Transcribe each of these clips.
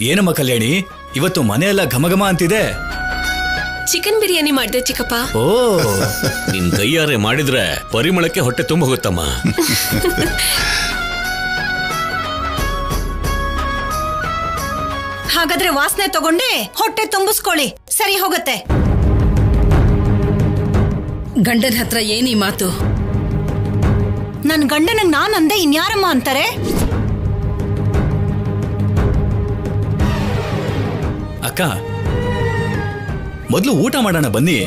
ಏನಮ್ಮ ಕಲ್ಯಾಣಿ, ಇವತ್ತು ಮನೆಯೆಲ್ಲ ಘಮಘಮ ಅಂತಿದೆ. ಚಿಕನ್ ಬಿರಿಯಾನಿ ಮಾಡಿದೆ ಚಿಕ್ಕಪ್ಪ. ಓ, ನಿನ್ ಕೈಯಾರೆ ಮಾಡಿದ್ರೆ ಪರಿಮಳಕ್ಕೆ ಹೊಟ್ಟೆ ತುಂಬ ಹೋಗುತ್ತಮ್ಮ. ಹಾಗಾದ್ರೆ ವಾಸನೆ ತಗೊಂಡೆ ಹೊಟ್ಟೆ ತುಂಬಿಸ್ಕೊಳ್ಳಿ, ಸರಿ ಹೋಗತ್ತೆ. ಗಂಡನ ಹತ್ರ ಏನಿ ಮಾತು? ನನ್ ಗಂಡನಿಗೆ ನಾನ್ ಅಂದೆ, ಇನ್ಯಾರಮ್ಮ ಅಂತಾರೆ? ಅಕ್ಕ, ಮೊದಲು ಊಟ ಮಾಡೋಣ ಬನ್ನಿ.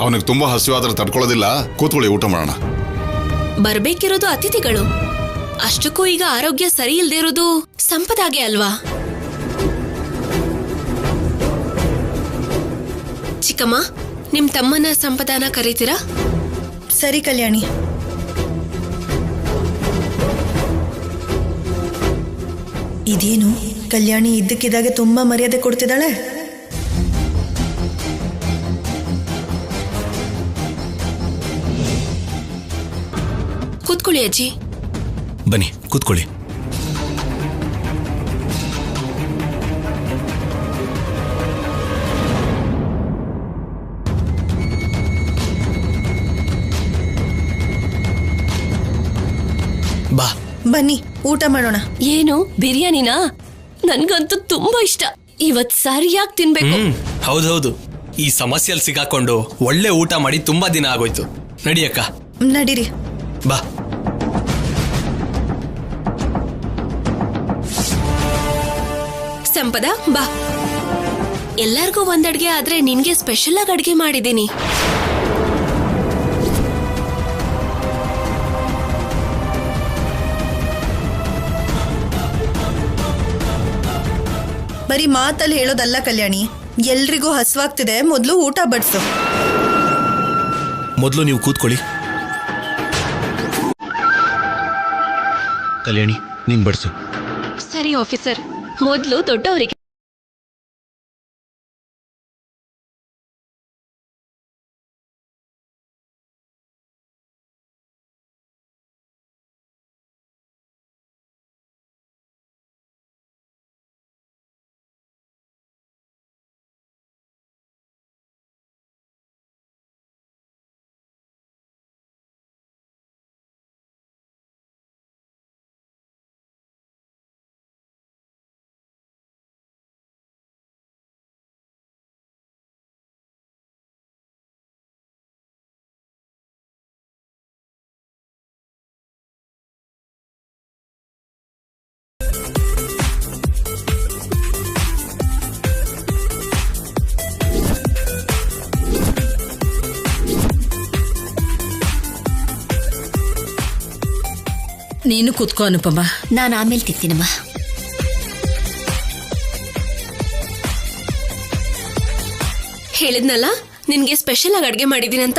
ಅವನಿಗೆ ತುಂಬಾ ಹಸಿವಾದ್ರೆ ತಡ್ಕೊಳ್ಳೋದಿಲ್ಲ, ಕೂತ್ಕೊಳ್ಳಿ, ಊಟ ಮಾಡೋಣ. ಬರ್ಬೇಕಿರೋದು ಅತಿಥಿಗಳು, ಅಷ್ಟಕ್ಕೂ ಈಗ ಆರೋಗ್ಯ ಸರಿ ಇಲ್ದೇ ಇರೋದು ಸಂಪದಾಗೆ ಅಲ್ವಾ? ಚಿಕ್ಕಮ್ಮ, ನಿಮ್ ತಮ್ಮನ ಸಂಪದಾನ ಕರೀತೀರಾ? ಸರಿ ಕಲ್ಯಾಣಿ. ಇದೇನು ಕಲ್ಯಾಣಿ ಇದ್ದಕ್ಕಿದ್ದಾಗೆ ತುಂಬಾ ಮರ್ಯಾದೆ ಕೊಡ್ತಿದ್ದಾಳೆ. ಕೂತ್ಕೊಳ್ಳಿ ಅಜ್ಜಿ. ಬನ್ನಿ ಕೂತ್ಕೊಳ್ಳಿ. ಬಾ ಬನ್ನಿ ಊಟ ಮಾಡೋಣ. ಏನು ಬಿರಿಯಾನಿನಾ? ನನ್ಗಂತೂ ತುಂಬಾ ಇಷ್ಟ. ಇವತ್ ಸರಿಯಾಗಿ ತಿನ್ಬೇಕು. ಹೌದೌದು, ಈ ಸಮಸ್ಯೆಯಲ್ಲಿ ಸಿಗಾಕೊಂಡು ಒಳ್ಳೆ ಊಟ ಮಾಡಿ ತುಂಬಾ ದಿನ ಆಗೋಯ್ತು. ನಡಿಯಕ್ಕ. ನಡೀರಿ. ಬಾ. ಸಂಪದ ಬಾ. ಎಲ್ಲಾರ್ಗೂ ಒಂದ್ ಅಡ್ಗೆ ಆದ್ರೆ ನಿನ್ಗೆ ಸ್ಪೆಷಲ್ ಆಗಿ ಅಡ್ಗೆ ಮಾಡಿದ್ದೀನಿ. ಬರೀ ಮಾತಲ್ಲಿ ಹೇಳೋದಲ್ಲ ಕಲ್ಯಾಣಿ, ಎಲ್ರಿಗೂ ಹಸುವಾಗ್ತಿದೆ, ಮೊದಲು ಊಟ ಬಡಿಸು. ಮೊದಲು ನೀವು ಕೂತ್ಕೊಳ್ಳಿ. ಕಲ್ಯಾಣಿ, ನೀನ್ ಬಡಿಸು. ಸರಿ ಆಫೀಸರ್, ಮೊದಲು ದೊಡ್ಡವರಿಗೆ. ನೀನು ಕೂತ್ಕೋ ಅನುಪಮ. ನಾನು ಆಮೇಲೆ ತಿಂತೀನಮ್ಮ. ಹೇಳಿದ್ನಲ್ಲ ನಿನ್ಗೆ ಸ್ಪೆಷಲ್ ಆಗಿ ಅಡ್ಗೆ ಮಾಡಿದೀನಂತ.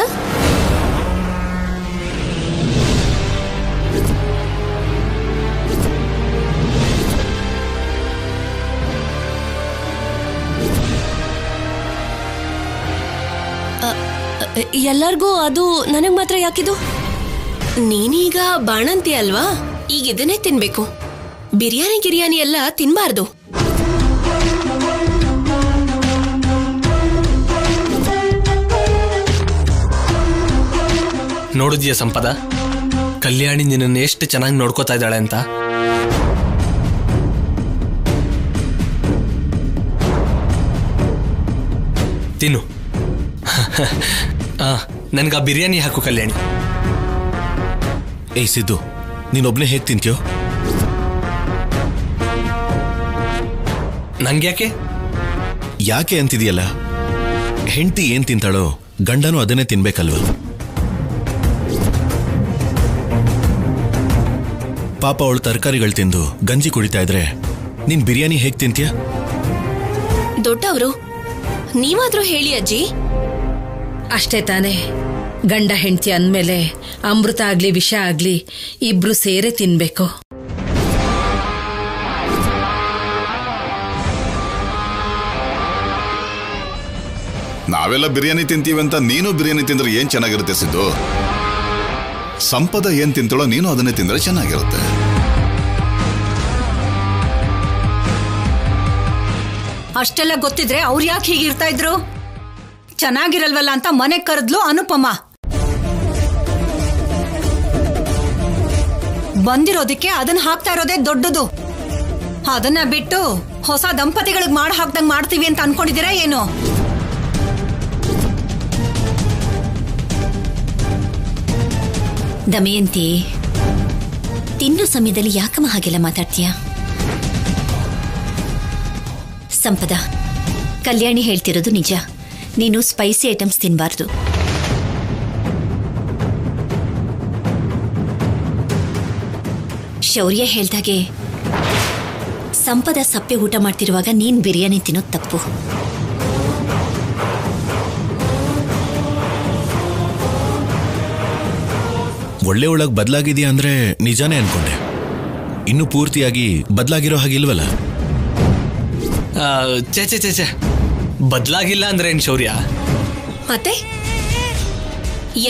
ಎಲ್ಲರಿಗೂ ಅದು ನನಗ್ ಮಾತ್ರ ಯಾಕಿದು? ನೀನೀಗ ಬಾಣಂತಿ ಅಲ್ವಾ, ಈಗ ಇದನ್ನೇ ತಿನ್ಬೇಕು. ಬಿರಿಯಾನಿ ಎಲ್ಲ ತಿನ್ಬಾರ್ದು. ನೋಡಿದ್ಯಾ ಸಂಪದ, ಕಲ್ಯಾಣಿ ನಿನ್ನನ್ನು ಎಷ್ಟು ಚೆನ್ನಾಗಿ ನೋಡ್ಕೋತಾ ಇದ್ದಾಳೆ ಅಂತ. ತಿನ್ನು. ನನ್ಗ ಬಿರಿಯಾನಿ ಹಾಕು ಕಲ್ಯಾಣಿ. ಏಯ್ ಸಿದ್ದು, ನೀನೊಬ್ನೇ ಹೇಗೆ ತಿಂತೀಯೋ? ನಂಗ್ಯಾಕೆ? ಯಾಕೆ ಅಂತಿದೆಯಲ್ಲ, ಹೆಂಡತಿ ಏನ್ ತಿಂತಾಳೋ ಗಂಡನೂ ಅದನ್ನೇ ತಿನ್ಬೇಕಲ್ವ? ಪಾಪ ಅವಳು ತರಕಾರಿಗಳು ತಿಂದು ಗಂಜಿ ಕುಡಿತಾ ಇದ್ರೆ ನೀನ್ ಬಿರಿಯಾನಿ ಹೇಗೆ ತಿಂತೀಯ? ದೊಡ್ಡವರು ನೀವಾದ್ರೂ ಹೇಳಿ ಅಜ್ಜಿ. ಅಷ್ಟೇ ತಾನೇ, ಗಂಡ ಹೆಂಡತಿ ಅಂದ್ಮೇಲೆ ಅಮೃತ ಆಗ್ಲಿ ವಿಷ ಆಗ್ಲಿ ಇಬ್ರು ಸೇರೆ ತಿನ್ಬೇಕು. ನಾವೆಲ್ಲ ಬಿರಿಯಾನಿ ತಿಂತೀವಿ ಅಂತ ನೀನು ಬಿರಿಯಾನಿ ತಿಂದ್ರೆ ಏನ್ ಚೆನ್ನಾಗಿರುತ್ತೆ ಸಿದ್ದು? ಸಂಪದ ಏನ್ ತಿಂತಾಳೋ ನೀನು ಅದನ್ನೇ ತಿಂದ್ರೆ ಚೆನ್ನಾಗಿರುತ್ತೆ. ಅಷ್ಟೆಲ್ಲ ಗೊತ್ತಿದ್ರೆ ಅವ್ರು ಯಾಕೆ ಹೀಗಿರ್ತಾ ಇದ್ರು? ಚೆನ್ನಾಗಿರಲ್ವಲ್ಲ ಅಂತ ಮನೆಗ್ ಕರೆದ್ಲು ಅನುಪಮ. ಬಂದಿರೋದಕ್ಕೆ ಅದನ್ನ ಹಾಕ್ತಾ ಇರೋದೇ ದೊಡ್ಡದು. ಅದನ್ನ ಬಿಟ್ಟು ಹೊಸ ದಂಪತಿಗಳಿಗೆ ಮಾಡಿ ಹಾಕ್ದಂಗ್ ಮಾಡ್ತೀವಿ ಅಂತ ಅನ್ಕೊಂಡಿದ್ದೀರಾ ಏನು? ದಮಯಂತಿ, ತಿನ್ನೋ ಸಮಯದಲ್ಲಿ ಯಾಕಮ್ಮ ಹಾಗೆಲ್ಲ ಮಾತಾಡ್ತೀಯ? ಸಂಪದ, ಕಲ್ಯಾಣಿ ಹೇಳ್ತಿರೋದು ನಿಜ. ನೀನು ಸ್ಪೈಸಿ ಐಟಮ್ಸ್ ತಿನ್ನಬಾರ್ದು. ಶೌರ್ಯ ಹೇಳ್ದಾಗೆ ಸಂಪದ ಸಪ್ಪೆ ಊಟ ಮಾಡ್ತಿರುವಾಗ ನೀನ್ ಬಿರಿಯಾನಿ ತಿನ್ನೋದು ತಪ್ಪು. ಒಳ್ಳೆ ಒಳಗ್ ಬದಲಾಗಿದೆಯಾ ಅಂದ್ರೆ ನಿಜಾನೇ ಅನ್ಕೊಂಡೆ. ಇನ್ನು ಪೂರ್ತಿಯಾಗಿ ಬದಲಾಗಿರೋ ಹಾಗಿಲ್ವಲ್ಲ? ಚೇ ಬದಲಾಗಿಲ್ಲ ಅಂದ್ರೆ ಏನ್ ಶೌರ್ಯ? ಮತ್ತೆ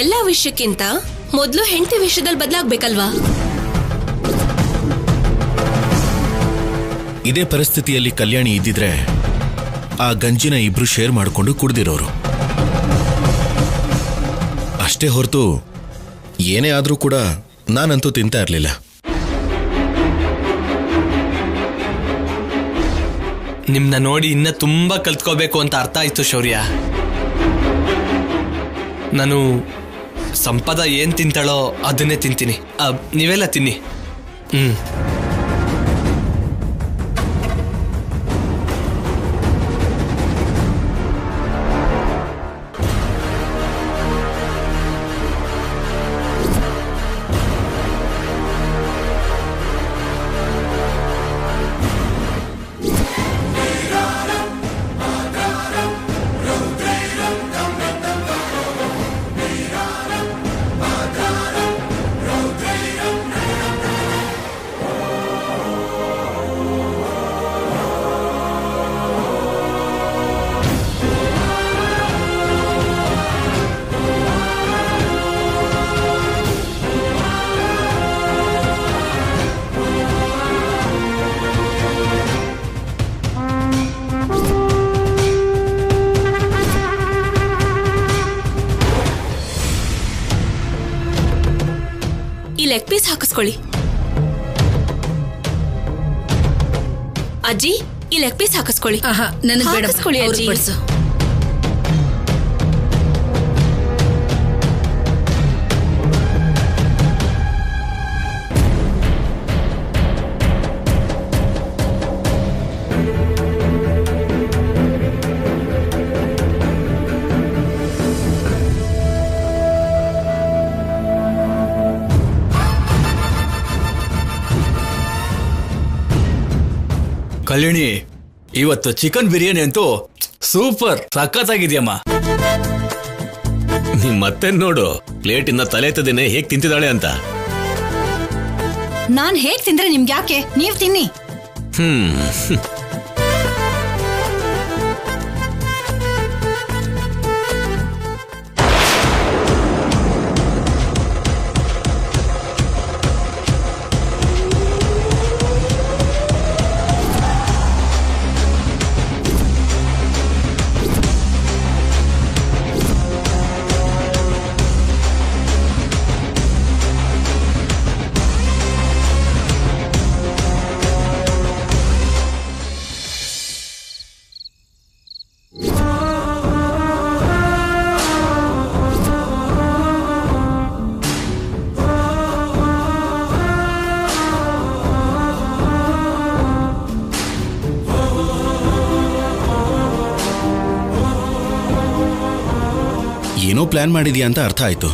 ಎಲ್ಲ ವಿಷಯಕ್ಕಿಂತ ಮೊದಲು ಹೆಂಡತಿ ವಿಷಯದಲ್ಲಿ ಬದಲಾಗ್ಬೇಕಲ್ವಾ? ಇದೇ ಪರಿಸ್ಥಿತಿಯಲ್ಲಿ ಕಲ್ಯಾಣಿ ಇದ್ದಿದ್ರೆ ಆ ಗಂಜಿನ ಇಬ್ರು ಶೇರ್ ಮಾಡಿಕೊಂಡು ಕುಡ್ದಿರೋರು. ಅಷ್ಟೇ ಹೊರತು ಏನೇ ಆದ್ರೂ ಕೂಡ ನಾನಂತೂ ತಿಂತಾ ಇರ್ಲಿಲ್ಲ. ನಿಮ್ನ ನೋಡಿ ಇನ್ನ ತುಂಬಾ ಕಲ್ತ್ಕೋಬೇಕು ಅಂತ ಅರ್ಥ ಆಯ್ತು ಶೌರ್ಯ. ನಾನು ಸಂಪದ ಏನ್ ತಿಂತಾಳೋ ಅದನ್ನೇ ತಿಂತೀನಿ. ನೀವೆಲ್ಲ ತಿನ್ನಿ. ಲೆಗ್ ಪೀಸ್ ಹಾಕಿಸ್ಕೊಳ್ಳಿ. ಅಜ್ಜಿ, ಈ ಲೆಗ್ ಪೀಸ್ ಹಾಕಿಸ್ಕೊಳ್ಳಿ. ನನಗೆ ಬೇಡ, ಹಾಕಿಸ್ಕೊಳ್ಳಿ ಅಜ್ಜಿ. ಕಲ್ಯಾಣಿ, ಇವತ್ತು ಚಿಕನ್ ಬಿರಿಯಾನಿ ಅಂತೂ ಸೂಪರ್ ಸಖತ್ತಾಗಿದ್ಯಮ್ಮ. ನಿಮ್ ಮತ್ತೆ ನೋಡು, ಪ್ಲೇಟಿಂದ ತಲೆ ಎತ್ತದೇನೆ ಹೇಗ್ ತಿಂತಿದ್ದಾಳೆ ಅಂತ. ನಾನ್ ಹೇಗ್ ತಿಂದ್ರೆ ನಿಮ್ಗೆ ಯಾಕೆ? ನೀವ್ ತಿನ್ನಿ. ಏನೋ ಪ್ಲಾನ್ ಮಾಡಿದ್ಯಾ ಅಂತ ಅರ್ಥ ಆಯ್ತು,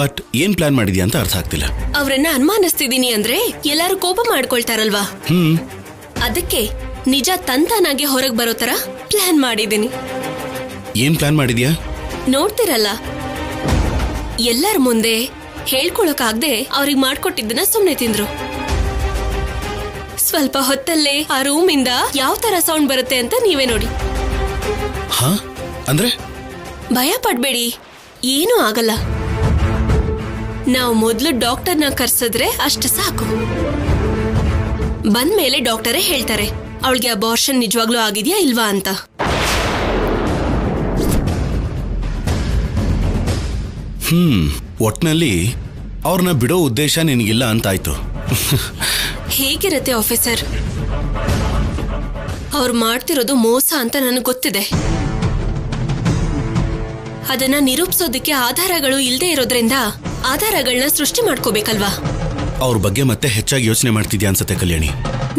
ಬಟ್ ಏನ್ ಪ್ಲಾನ್ ಮಾಡಿದ್ಯಾ ಅಂತ ಅರ್ಥ ಆಗ್ತಿಲ್ಲ. ಅವ್ರನ್ನ ಅನುಮಾನಿಸ್ತಿದೀನಿ ಅಂದ್ರೆ ಎಲ್ಲಾರು ಕೋಪ ಮಾಡ್ಕೊಳ್ತಾರಲ್ವಾ, ಅದಕ್ಕೆ ನಿಜ ತಂತಾನಾಗೆ ಹೊರಗ್ ಬರೋ ತರ ಪ್ಲಾನ್ ಮಾಡಿದೀನಿ. ಏನ್ ಪ್ಲಾನ್ ಮಾಡಿದ್ಯಾ? ನೋಡ್ತಿರಲ್ಲ, ಎಲ್ಲರ ಮುಂದೆ ಹೇಳ್ಕೊಳಕಾಗ್ದೆ ಅವ್ರಿಗೆ ಮಾಡ್ಕೊಟ್ಟಿದ್ದನ್ನ ಸುಮ್ನೆ ತಿಂದ್ರು. ಸ್ವಲ್ಪ ಹೊತ್ತಲ್ಲೇ ಆ ರೂಮಿಂದ ಯಾವ ತರ ಸೌಂಡ್ ಬರುತ್ತೆ ಅಂತ ನೀವೇ ನೋಡಿ. ಅಂದ್ರೆ ಭಯ ಪಡ್ಬೇಡಿ, ಏನೂ ಆಗಲ್ಲ. ನಾವು ಮೊದ್ಲು ಡಾಕ್ಟರ್ನ ಕರ್ಸಿದ್ರೆ ಅಷ್ಟು ಸಾಕು. ಬಂದ್ಮೇಲೆ ಡಾಕ್ಟರೇ ಹೇಳ್ತಾರೆ ಅವಳಿಗೆ ಅಬಾರ್ಷನ್ ನಿಜವಾಗ್ಲೂ ಆಗಿದ್ಯಾ ಇಲ್ವಾ ಅಂತ. ಒಟ್ನಲ್ಲಿ ಅವ್ರನ್ನ ಬಿಡೋ ಉದ್ದೇಶ ನಿನಗಿಲ್ಲ ಅಂತಾಯ್ತು. ಹೇಗಿರತ್ತೆ ಆಫೀಸರ್, ಅವ್ರು ಮಾಡ್ತಿರೋದು ಮೋಸ ಅಂತ ನನಗೆ ಗೊತ್ತಿದೆ. ಅದನ್ನ ನಿರೂಪಿಸೋದಕ್ಕೆ ಆಧಾರಗಳು ಇಲ್ಲದೆ ಇರೋದ್ರಿಂದ ಆಧಾರಗಳನ್ನ ಸೃಷ್ಟಿ ಮಾಡ್ಕೋಬೇಕಲ್ವಾ. ಅವ್ರ ಬಗ್ಗೆ ಮತ್ತೆ ಹೆಚ್ಚಾಗಿ ಯೋಚನೆ ಮಾಡ್ತಿದ್ಯಾ ಅನ್ಸತ್ತೆ ಕಲ್ಯಾಣಿ.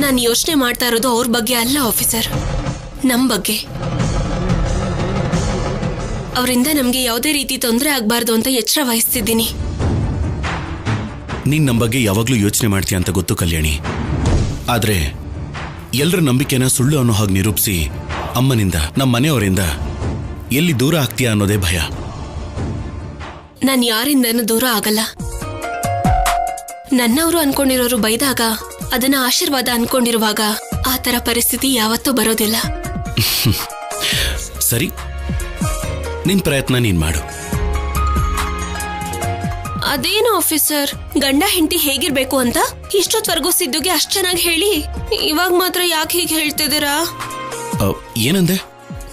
ನಾನು ಯೋಚನೆ ಮಾಡ್ತಾ ಇರೋದು ಅವ್ರ ಬಗ್ಗೆ ಅಲ್ಲ ಆಫೀಸರ್, ನಮ್ ಬಗ್ಗೆ. ಅವರಿಂದ ನಮ್ಗೆ ಯಾವುದೇ ರೀತಿ ತೊಂದರೆ ಆಗ್ಬಾರ್ದು ಅಂತ ಎಚ್ಚರ ವಹಿಸ್ತಿದ್ದೀನಿ. ನೀನ್ ನಮ್ಮ ಬಗ್ಗೆ ಯಾವಾಗ್ಲೂ ಯೋಚನೆ ಮಾಡ್ತೀಯ ಅಂತ ಗೊತ್ತು ಕಲ್ಯಾಣಿ. ಆದ್ರೆ ಎಲ್ರ ನಂಬಿಕೆನ ಸುಳ್ಳು ಅನ್ನೋ ಹಾಗೆ ನಿರೂಪಿಸಿ ಅಮ್ಮನಿಂದ ನಮ್ಮ ಮನೆಯವರಿಂದ ಎಲ್ಲಿ ದೂರ ಆಗ್ತೀಯಾ ಅನ್ನೋದೇ ಭಯ. ನಾನು ಯಾರಿಂದನೂ ದೂರ ಆಗಲ್ಲ. ನನ್ನವರು ಅನ್ಕೊಂಡಿರೋರು ಬೈದಾಗ ಅದನ್ನ ಆಶೀರ್ವಾದ ಅನ್ಕೊಂಡಿರುವಾಗ ಆ ತರ ಪರಿಸ್ಥಿತಿ ಯಾವತ್ತೂ ಬರೋದಿಲ್ಲ. ಸರಿ, ನಿನ್ ಪ್ರಯತ್ನ ನೀನ್ ಮಾಡು. ಅದೇನು ಆಫೀಸರ್, ಗಂಡ ಹೆಂಡತಿ ಹೇಗಿರ್ಬೇಕು ಅಂತ ಇಷ್ಟೊತ್ವರೆಗೂ ಸಿದ್ದುಗೆ ಅಷ್ಟ್ ಚೆನ್ನಾಗಿ ಹೇಳಿ ಇವಾಗ ಮಾತ್ರ ಯಾಕೆ ಹೀಗೆ ಹೇಳ್ತಿದ್ದೀರಾ? ಏನಂದೆ?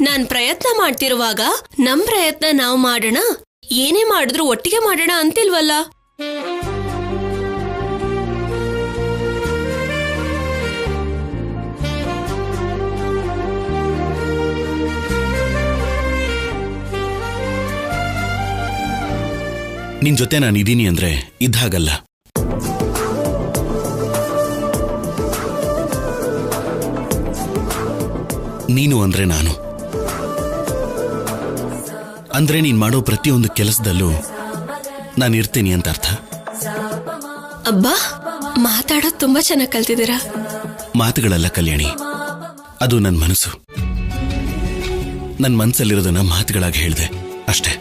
ನಾನ್ ಪ್ರಯತ್ನ ಮಾಡ್ತಿರುವಾಗ ನಮ್ ಪ್ರಯತ್ನ ನಾವು ಮಾಡೋಣ, ಏನೇ ಮಾಡಿದ್ರು ಒಟ್ಟಿಗೆ ಮಾಡೋಣ ಅಂತಿಲ್ವಲ್ಲ. ನಿನ್ ಜೊತೆ ನಾನು ಇದೀನಿ ಅಂದ್ರೆ ಇದ್ದಾಗಲ್ಲ. ನೀನು ಅಂದ್ರೆ ನಾನು. ಅಂದ್ರೆ ನೀನ್ ಮಾಡೋ ಪ್ರತಿಯೊಂದು ಕೆಲಸದಲ್ಲೂ ನಾನು ಇರ್ತೀನಿ ಅಂತ ಅರ್ಥ. ಅಬ್ಬಾ, ಮಾತಾಡೋದು ತುಂಬಾ ಚೆನ್ನಾಗಿ ಕಲ್ತಿದ್ದೀರಾ. ಮಾತುಗಳಲ್ಲ ಕಲ್ಯಾಣಿ, ಅದು ನನ್ನ ಮನಸ್ಸು. ನನ್ನ ಮನಸ್ಸಲ್ಲಿರೋದನ್ನ ಮಾತುಗಳಾಗಿ ಹೇಳಿದೆ ಅಷ್ಟೇ.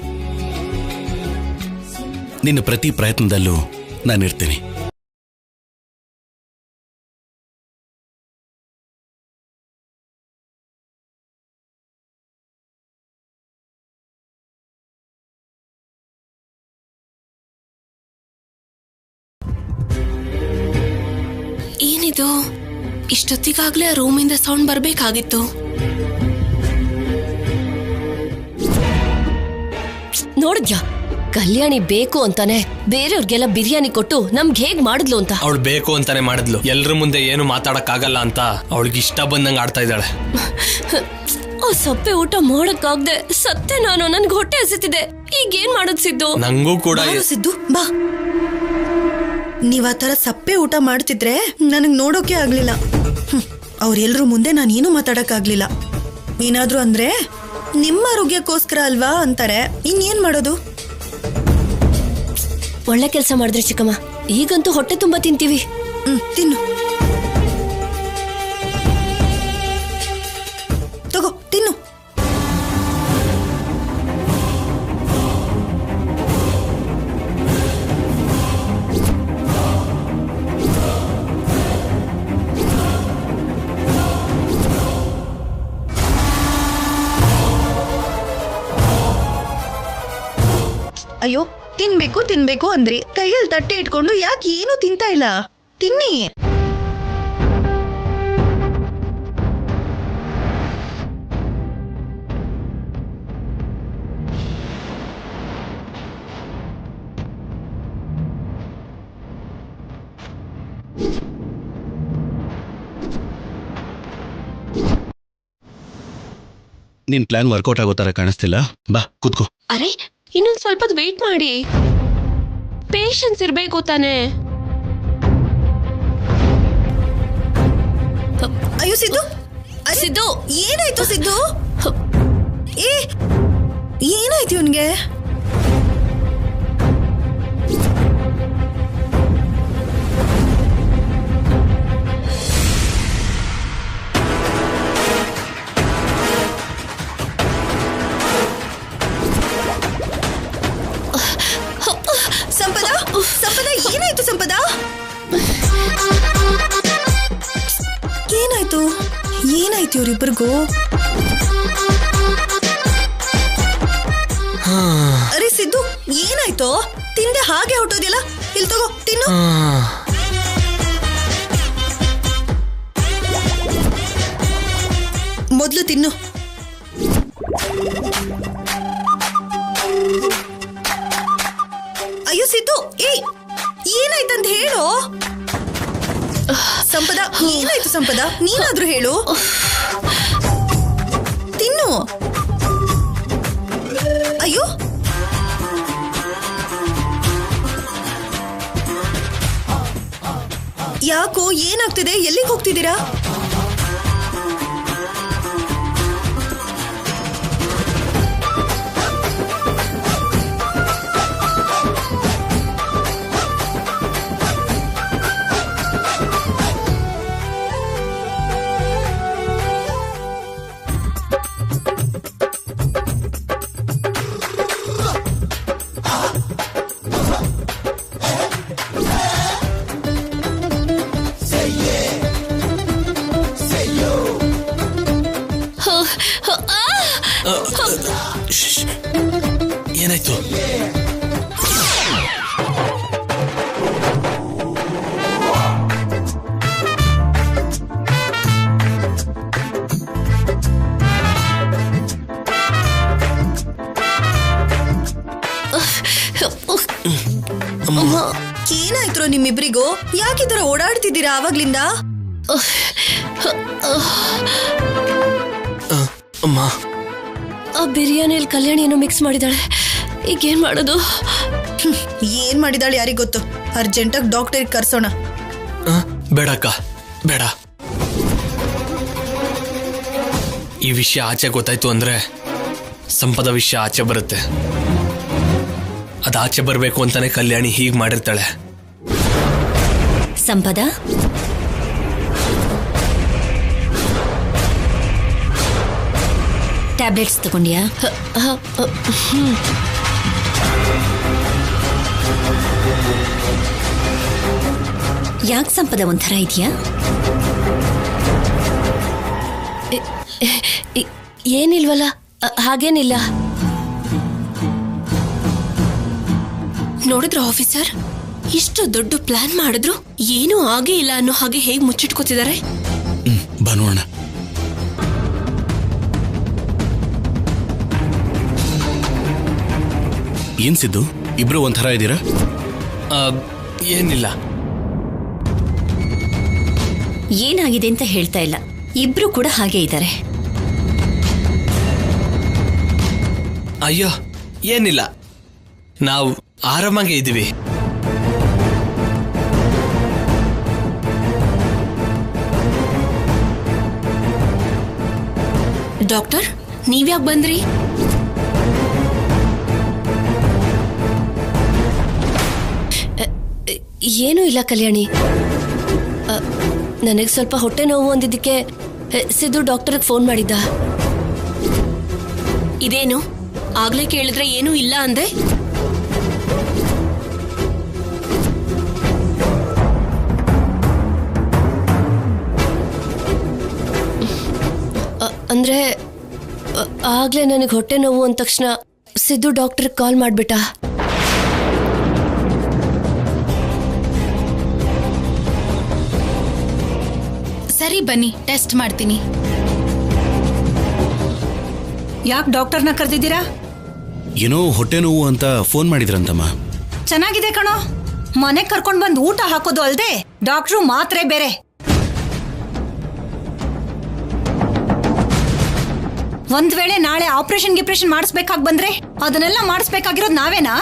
ನಿನ್ನ ಪ್ರತಿ ಪ್ರಯತ್ನದಲ್ಲೂ ನಾನಿರ್ತೀನಿ. ಏನಿದು, ಇಷ್ಟೊತ್ತಿಗಾಗ್ಲೇ ಆ ರೂಮಿಂದ ಸೌಂಡ್ ಬರ್ಬೇಕಾಗಿತ್ತು. ನೋಡಿದ್ಯಾ, ಕಲ್ಯಾಣಿ ಬೇಕು ಅಂತಾನೆ ಬೇರೆಯವ್ರಿಗೆಲ್ಲ ಬಿರಿಯಾನಿ ಕೊಟ್ಟು ನಮ್ಗೆ ಹೇಗ್ ಮಾಡಿದ್ಲು ಅಂತ. ಅವಳು ಬೇಕು ಅಂತಾನೆ ಮಾಡಿದ್ಲು. ಎಲ್ರ ಮುಂದೆ ಏನು ಮಾತಾಡಕ್ ಆಗಲ್ಲ ಅಂತ ಅವಳಿಗೆ ಇಷ್ಟ ಬಂದಂಗ ಆಡ್ತಾ ಇದ್ದಾಳೆ. ಆ ಸಪ್ಪೆ ಊಟ ಮಾಡಕ್ಕಾಗ್ದೆ ಸತ್ತೆ ನಾನು. ನನ್ಗೆ ಹೊಟ್ಟೆ ಹಸಿತಿದೆ. ಈಗ ಏನ್ ಮಾಡೋದ್ ಸಿದ್ದು? ನಂಗೂ ಕೂಡ. ಸಿದ್ದು ಬಾ, ನೀವ್ ಆ ತರ ಸಪ್ಪೆ ಊಟ ಮಾಡ್ತಿದ್ರೆ ನನಗ್ ನೋಡೋಕೆ ಆಗ್ಲಿಲ್ಲ. ಅವ್ರೆಲ್ರೂ ಮುಂದೆ ನಾನೇನು ಮಾತಾಡಕ್ ಆಗ್ಲಿಲ್ಲ. ಏನಾದ್ರು ಅಂದ್ರೆ ನಿಮ್ಮ ಆರೋಗ್ಯಕ್ಕೋಸ್ಕರ ಅಲ್ವಾ ಅಂತಾರೆ. ಇನ್ನೇನ್ ಮಾಡೋದು? ಒಳ್ಳೆ ಕೆಲಸ ಮಾಡಿದ್ರಿ ಚಿಕ್ಕಮ್ಮ. ಈಗಂತೂ ಹೊಟ್ಟೆ ತುಂಬಾ ತಿಂತೀವಿ. ತಿನ್ನು, ತಗೋ ತಿನ್ನು. ಅಯ್ಯೋ, ತಿನ್ಬೇಕು ತಿನ್ಬೇಕು ಅಂದ್ರಿ, ಕೈಯಲ್ಲಿ ತಟ್ಟೆ ಇಟ್ಕೊಂಡು ಯಾಕೆ ಏನು ತಿಂತಾ ಇಲ್ಲ? ತಿನ್ನಿ. ನಿನ್ ಪ್ಲಾನ್ ವರ್ಕೌಟ್ ಆಗೋ ತರ ಕಾಣಿಸ್ತಿಲ್ಲ. ಬಾ ಕೂತ್ಕೋ. ಅರೆ, ಇನ್ನೊಂದ್ ಸ್ವಲ್ಪ ವೇಟ್ ಮಾಡಿ. ಪೇಷನ್ಸ್ ಇರ್ಬೇಕು ತಾನೆ. ಅಯ್ಯೋ ಸಿದ್ದು, ಸಿದ್ದು ಏನಾಯ್ತು ಸಿದ್ದು? ಏನಾಯ್ತು ಇವನ್ಗೆ? ಸಂಪದ, ಸಂಪದ ಏನಾಯ್ತು? ಸಂಪದ ಏನಾಯ್ತು? ಏನಾಯ್ತು ಇವ್ರಿಬ್ಬರಿಗೂ? ಅರೆ ಸಿದ್ದು, ಏನಾಯ್ತು? ತಿಂದೆ ಹಾಗೆ ಹೊಟ್ಟೋದಿಲ್ಲ. ಇಲ್ಲಿ ತಗೋ ತಿನ್ನು. ಮೊದ್ಲು ತಿನ್ನು. ಅಯ್ಯೋ ಸಿದ್ದು, ಏಯ್ ಏನಾಯ್ತಂತ ಹೇಳು. ಸಂಪದ, ಏನಾಯ್ತು ಸಂಪದ? ನೀನಾದ್ರೂ ಹೇಳು. ತಿನ್ನು. ಅಯ್ಯೋ ಯಾಕೋ, ಏನಾಗ್ತಿದೆ? ಎಲ್ಲಿಗೆ ಹೋಗ್ತಿದ್ದೀರಾ? ಏನಾಯ್ತು? ಏನಾಯ್ತು ನಿಮ್ಮಿಬ್ರಿಗೂ? ಯಾಕಿತರ ಓಡಾಡ್ತಿದ್ದೀರಾ ಆವಾಗ್ಲಿಂದ? ಅಮ್ಮ, ಆ ಬಿರಿಯಾನಿಯಲ್ಲಿ ಕಲ್ಯಾಣಿ ಏನೋ ಮಿಕ್ಸ್ ಮಾಡಿದಾಳೆ. ಈಗೇನ್ ಮಾಡೋದು? ಏನ್ ಮಾಡಿದಾಳೆ ಯಾರಿಗ್ ಗೊತ್ತು. ಅರ್ಜೆಂಟಾಗಿ ಡಾಕ್ಟರ್ಗೆ ಕರ್ಸೋಣ. ಬೇಡಕ್ಕ, ಬೇಡ. ಈ ವಿಷಯ ಆಚೆ ಗೊತ್ತಾಯ್ತು ಅಂದ್ರೆ ಸಂಪದ ವಿಷಯ ಆಚೆ ಬರುತ್ತೆ. ಅದಾಚೆ ಬರಬೇಕು ಅಂತಾನೆ ಕಲ್ಯಾಣಿ ಹೀಗ್ ಮಾಡಿರ್ತಾಳೆ. ಸಂಪದ, ಟ್ಯಾಬ್ಲೆಟ್ಸ್ ತಗೊಂಡ್ಯಾ? ಯಾಕೆ ಸಂಪದ ಒಂಥರ ಇದೆಯಾ? ಏನಿಲ್ವಲ್ಲ, ಹಾಗೇನಿಲ್ಲ. ನೋಡಿದ್ರ ಆಫೀಸರ್, ಇಷ್ಟು ದೊಡ್ಡ ಪ್ಲಾನ್ ಮಾಡಿದ್ರು ಏನೂ ಆಗೇ ಇಲ್ಲ ಅನ್ನೋ ಹಾಗೆ ಹೇಗೆ ಮುಚ್ಚಿಟ್ಕೋತಿದ್ದಾರೆ. ಬನೋಣ. ಏನ್ ಸಿದ್ದು, ಇಬ್ರು ಒಂಥರ ಇದ್ದೀರಾ? ಏನಿಲ್ಲ. ಏನಾಗಿದೆ ಅಂತ ಹೇಳ್ತಾ ಇಲ್ಲ, ಇಬ್ರು ಕೂಡ ಹಾಗೆ ಇದ್ದಾರೆ. ಅಯ್ಯೋ, ಏನಿಲ್ಲ, ನಾವು ಆರಾಮಾಗೆ ಇದ್ದೀವಿ. ಡಾಕ್ಟರ್, ನೀವ್ಯಾಕೆ ಬಂದ್ರಿ? ಏನೂ ಇಲ್ಲ ಕಲ್ಯಾಣಿ, ನನಗೆ ಸ್ವಲ್ಪ ಹೊಟ್ಟೆ ನೋವು ಅಂದಿದ್ದಕ್ಕೆ ಸಿದ್ದು ಡಾಕ್ಟರ್ಗೆ ಫೋನ್ ಮಾಡಿದ್ದ. ಇದೇನು ಆಗ್ಲೇ ಕೇಳಿದ್ರೆ ಏನೂ ಇಲ್ಲ ಅಂದೆ? ಅಂದ್ರೆ ಆಗ್ಲೇ ನನಗೆ ಹೊಟ್ಟೆ ನೋವು ಅಂದ ತಕ್ಷಣ ಸಿದ್ದು ಡಾಕ್ಟರ್ಗೆ ಕಾಲ್ ಮಾಡ್ಬಿಟ್ಟ. ಸರಿ ಬನ್ನಿ, ಟೆಸ್ಟ್ ಮಾಡ್ತೀನಿ. ಯಾಕೆ ಡಾಕ್ಟರ್ನ ಕರೆದಿದ್ದೀರಾ? ಏನೋ ಹೊಟ್ಟೆ ನೋವು ಅಂತ ಫೋನ್ ಮಾಡಿದ್ರಂತಮ್ಮ. ಚೆನ್ನಾಗಿದೆ ಕಣೋ, ಮನೆಗೆ ಕರ್ಕೊಂಡ್ ಬಂದು ಊಟ ಹಾಕೋದು ಅಲ್ದೆ ಡಾಕ್ಟ್ರು ಮಾತ್ರೆ ಬೇರೆ. ಒಂದ್ ವೇಳೆ ನಾಳೆ ಆಪರೇಷನ್ ಮಾಡಿಸ್ಬೇಕಾಗಿ ಬಂದ್ರೆ ಅದನ್ನೆಲ್ಲ ಮಾಡಿಸ್ಬೇಕಾಗಿರೋದು ನಾವೇನಾ?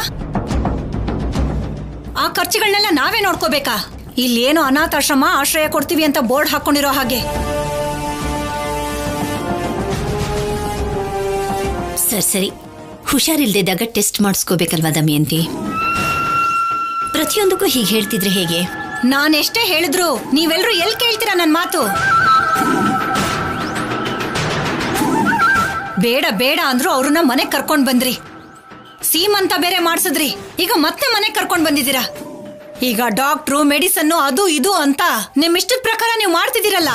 ಆ ಖರ್ಚುಗಳನ್ನೆಲ್ಲ ನಾವೇ ನೋಡ್ಕೋಬೇಕಾ? ಇಲ್ಲೇನೋ ಅನಾಥಾಶ್ರಮ ಆಶ್ರಯ ಕೊಡ್ತೀವಿ ಅಂತ ಬೋರ್ಡ್ ಹಾಕೊಂಡಿರೋ ಹಾಗೆ. ಸರಿ, ಹುಷಾರಿಲ್ದಿದ್ದಾಗ ಟೆಸ್ಟ್ ಮಾಡಿಸ್ಕೋಬೇಕಲ್ವಾ ದಮಯಂತಿ? ಪ್ರತಿಯೊಂದಕ್ಕೂ ಹೀಗೆ ಹೇಳ್ತಿದ್ರೆ ಹೇಗೆ? ನಾನೆಷ್ಟೇ ಹೇಳಿದ್ರು ನೀವೆಲ್ಲರೂ ಎಲ್ಲಿ ಕೇಳ್ತೀರಾ ನನ್ನ ಮಾತು? ಬೇಡ ಬೇಡ ಅಂದ್ರು ಅವ್ರನ್ನ ಮನೆಗೆ ಕರ್ಕೊಂಡ್ ಬಂದ್ರಿ. ಸೀಮಂತ ಬೇರೆ ಮಾಡ್ಸಿದ್ರಿ, ಈಗ ಮತ್ತೆ ಮನೆಗೆ ಕರ್ಕೊಂಡ್ ಬಂದಿದ್ದೀರಾ. ಈಗ ಡಾಕ್ಟ್ರು, ಮೆಡಿಸನ್ನು, ಅದು ಇದು ಅಂತ ನಿಮ್ ಇಷ್ಟದ ಪ್ರಕಾರ ನೀವು ಮಾಡ್ತಿದ್ದೀರಲ್ಲ.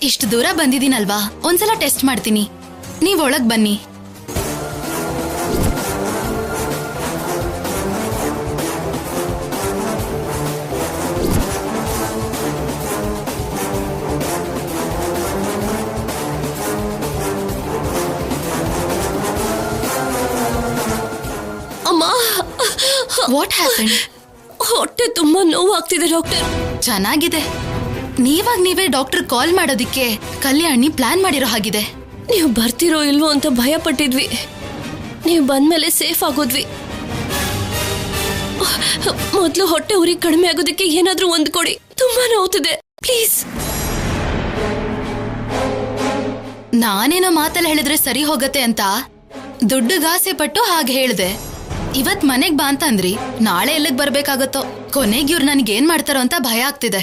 ಇಷ್ಟು ದೂರ ಬಂದಿದ್ದೀನಲ್ವಾ, ಒಂದ್ಸಲ ಟೆಸ್ಟ್ ಮಾಡ್ತೀನಿ. ನೀವ್ ಒಳಗ್ ಬನ್ನಿ. What happen? ಹೊಟ್ಟೆ ತುಂಬಾ ನೋವಾಗ್ತಿದೆ ಡಾಕ್ಟರ್. ಚೆನ್ನಾಗಿದೆ. ನೀವೇ ಡಾಕ್ಟರ್ ಕಾಲ್ ಮಾಡೋದಿಕ್ಕೆ ಕಲ್ಯಾಣಿ ಪ್ಲಾನ್ ಮಾಡಿರೋ ಹಾಗಿದೆ. ನೀವು ಬರ್ತಿರೋ ಇಲ್ವೋ ಅಂತ ಭಯ ಪಟ್ಟಿದ್ವಿ. ನೀವು ಬಂದ್ಮೇಲೆ ಸೇಫ್ ಆಗೋದ್ವಿ. ಮೊದ್ಲು ಹೊಟ್ಟೆ ಉರಿ ಕಡಿಮೆ ಆಗೋದಕ್ಕೆ ಏನಾದ್ರೂ ಒಂದು ಕೊಡಿ. ತುಂಬಾ ನೋವ್ತಿದೆ, ಪ್ಲೀಸ್. ನಾನೇನೋ ಮಾತಲ್ಲಿ ಹೇಳಿದ್ರೆ ಸರಿ ಹೋಗತ್ತೆ ಅಂತ ದುಡ್ಡುಗಾಸೆ ಪಟ್ಟು ಹಾಗೆ ಹೇಳ್ದೆ. ಇವತ್ ಮನೆಗ್ ಬಾ ಅಂತ ಅಂದ್ರಿ, ನಾಳೆ ಎಲ್ಲಿಗ್ ಬರ್ಬೇಕಾಗತ್ತೋ. ಕೊನೆಗೆ ಇವ್ರು ನನ್ಗೇನ್ ಮಾಡ್ತಾರೋ ಅಂತ ಭಯ ಆಗ್ತಿದೆ.